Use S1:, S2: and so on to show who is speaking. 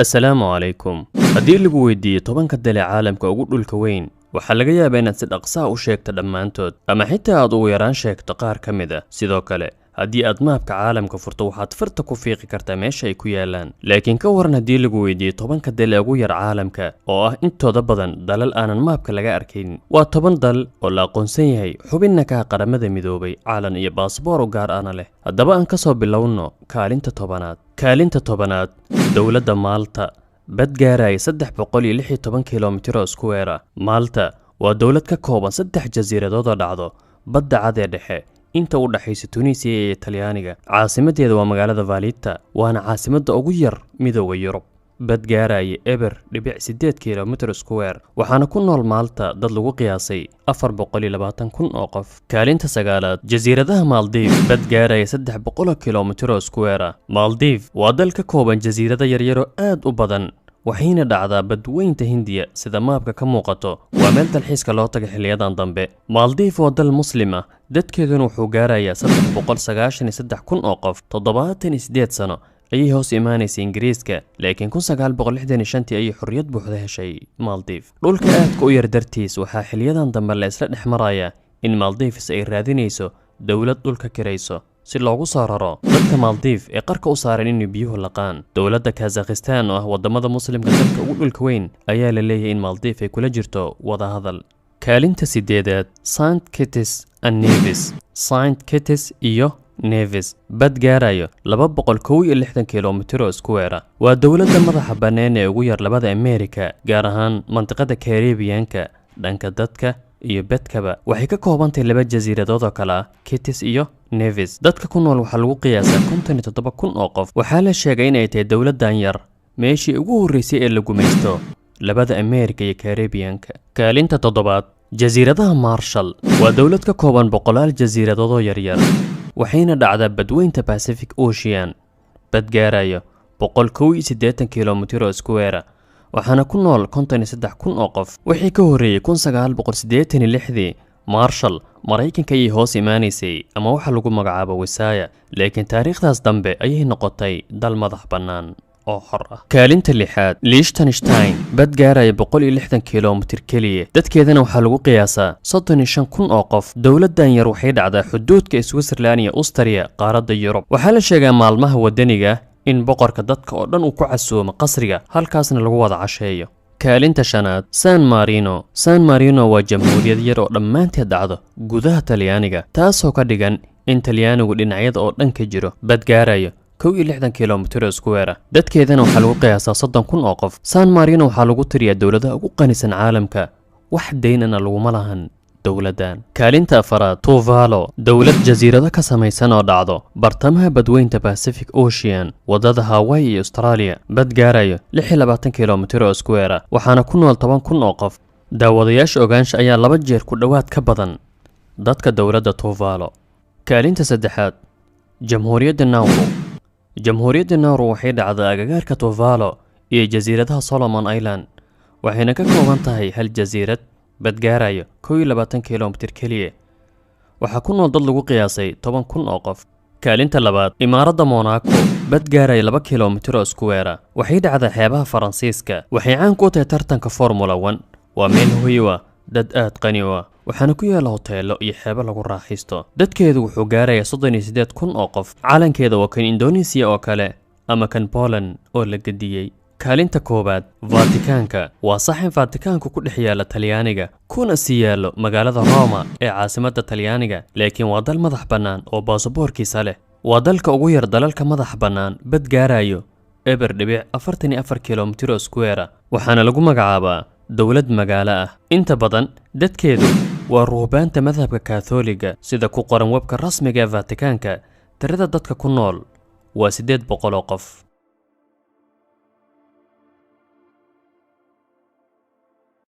S1: Assalaamu calaykum. Haddii lagu weydiiyo tobanka dal ee caalamka ugu dhulka weyn, waxaa laga yaabaa inaad si dhaqso ah u sheegto dhammaantood, ama xitaa aad ugu yaraan sheegto qaar ka mid ah. Sidoo kale, haddii aad maapka caalamka furto, waxaad farta ku fiiqi kartaa meesha ay ku yaalaan. Laakiin ka waran haddii lagu weydiiyo tobanka dal ee ugu yar caalamka, oo ah intooda badan dalal aanan maapka laga arkayn. Waa 10 dal oo la aqoonsan yahay, xubinna ka ah qaramada midoobay, caalan iyo baasboor u gaar ahna leh. Haddaba aan ka soo bilowno kaalinta 10aad. Kaalinta 10aad, dowladda Malta. bad gaaraya 316 kilomitir oo square ah. Malta waa dowlad ka kooban 3 jasiiradood oo dhacdo badda cad ee dhexe inta u dhaxaysa Tunisia iyo Talyaaniga. Caasimadeedu waa magaalada Valletta, waana caasimadda ugu yar midowga Yurub. bad gaaraya 8 kilomitir square, waxaana ku nool Malta dad lagu qiyaasay 420,000 oo qof. Kaalinta 9aad, jasiiradaha Maldives. bad gaaraya 300 kilomitir oo square ah. Maldives waa dal ka kooban jasiirado yaryar oo aad u badan, waxayna dhacdaa badweynta Hindiya sida maapka ka muuqato. Waa meel dalxiiska loo tago xiliyadan dambe. Maldives waa dal muslim ah, dadkeeduna wuxuu gaarayaa 393,000 oo qof. 78 sano ayay hoos imaanaysay Ingiriiska, laakiin 1965 ayay xorriyad buuxda heshay Maldives. Dhulka aadka u yar dartiis waxaa xiliyadan dambe la isla dhex marayaa in Maldives ay raadinayso dowlad dhulka kirayso si loogu soo raro dadka Maldives ee qarka u saaran inay biyuhu laqaan. Dowladda Kazakhstan oo ah wadamada muslimka dalka ugu dhulka weyn ayaa la leeyahay in Maldives ay kula jirto wada hadal. Kaalinta 8aad, Saint Kitts and Nevis. Saint Kitts iyo Nevis, bad gaarayo 261 kilomitir oo square ah. Waa dowladda madaxa bannaan ee ugu yar labada Ameerika, gaar ahaan mantiqada Caribbean-ka. Dhanka dadka iyo bedkaba waxay ka koobantahay 2 jasiiradood oo kala ah, Kitts iyo Nevis. Dadka ku nool waxaa lagu qiyaasaa 57,000 oo qof. Waxaa la sheegay in ay tahay dowladdan yar meeshii ugu horreysay ee la gumaysto labada Ameerika iyo Caribbean-ka. Kaalinta 7aad, jasiiradaha Marshall. Waa dowlad ka kooban 100 jasiiradood oo yaryar, waxayna dhacdaa badweynta Pacific Ocean. bad gaarayo 181 kilomitir oo square ah, waxaana ku nool 53,000 oo qof. wixii ka horreeyay 1986 Marshall Maraykanka ayay hoos imaanaysay, ama waxa lagu magacaabo Wisaaya, laakiin taariikhdaas dambe ayay noqotay dal madax bannaan oo xor ah. Kaalinta 6aad, Liechtenstein. bad gaaraya 160 kilomitir keliya, dadkeedana waxaa lagu qiyaasaa 35,000 oo qof. dowladdan yar waxay dhacdaa xuduudka Switzerland iyo Austria, qaaradda Yurub. waxaa la sheegaa maalmaha wadaniga in boqorka dadka oo dhan uu ku casuumo qasriga, halkaasna lagu wada casheeyo. Kaalinta 5aad, San Marino. San Marino waa jamhuuriyad yar oo dhammaanteed dhacdo gudaha Talyaaniga, taasoo ka dhigan in Talyaanigu dhinacyada oo dhan ka jiro. bad gaarayo 61 kilomitir oo square ah, dadkeedana waxaa lagu qiyaasaa 30,000 oo qof. San Marino waxaa lagu tiriyaa dowladaha ugu qanisan caalamka, wax daynana laguma lahan dowladdan. Kaalinta 4aad, Tuvalu. dowlad jasiirado ka samaysan oo dhacdo bartamaha badweynta Pacific Ocean, wadada Hawaii iyo Australia. bad gaarayo 26 kilomitir oo square ah, waxaana ku nool 10,000 oo qof. daawadayaasha ogaansha ayaa 2 jeer ku dhowaad ka badan dadka dowladda Tuvalu. Kaalinta 3aad, Jamhuuriyadda Nauru. Jamhuuriyadda Nauru waxay dhacdaa agagaarka Tuvalu iyo jasiiradaha Solomon Island, waxayna ka kooban tahay hal jasiirad. bad gaarayo 21 kilomitir keliya, waxaa ku nool dad lagu qiyaasay 10,000 oo qof. Kaalinta 2aad, Imaaradda Monaco. bad gaaraya 2 kilomitir oo square ah, waxay dhacdaa xeebaha Faransiiska. waxay caan ku tahay tartanka Formula 1. waa meel hoy ah dad aad qani u ah, waxaana ku yaala hoteelo iyo xeebo lagu raaxaysto. dadkeedu wuxuu gaarayaa 38,000 oo qof. calankeeda waa kan Indonesia oo kale, ama kan Poland oo la gediyey. Kaalinta 1aad, Vaticanka. waa saxin Vaticanku ku dhex yaala Talyaaniga, kuna sii yaalo magaalada Roma ee caasimadda Talyaaniga, laakiin waa dal madax bannaan oo baasaboorkiisa leh. waa dalka ugu yar dalalka madax bannaan. bad gaarayo 44 kilomitir oo square ah, waxaana lagu magacaabaa dowlad magaalo ah. inta badan dadkeedu waa ruhbaanta madhabka Kaathooliga. sida ku qoran webka rasmiga ee Vaticanka, tirada dadka ku nool waa 800 oo qof.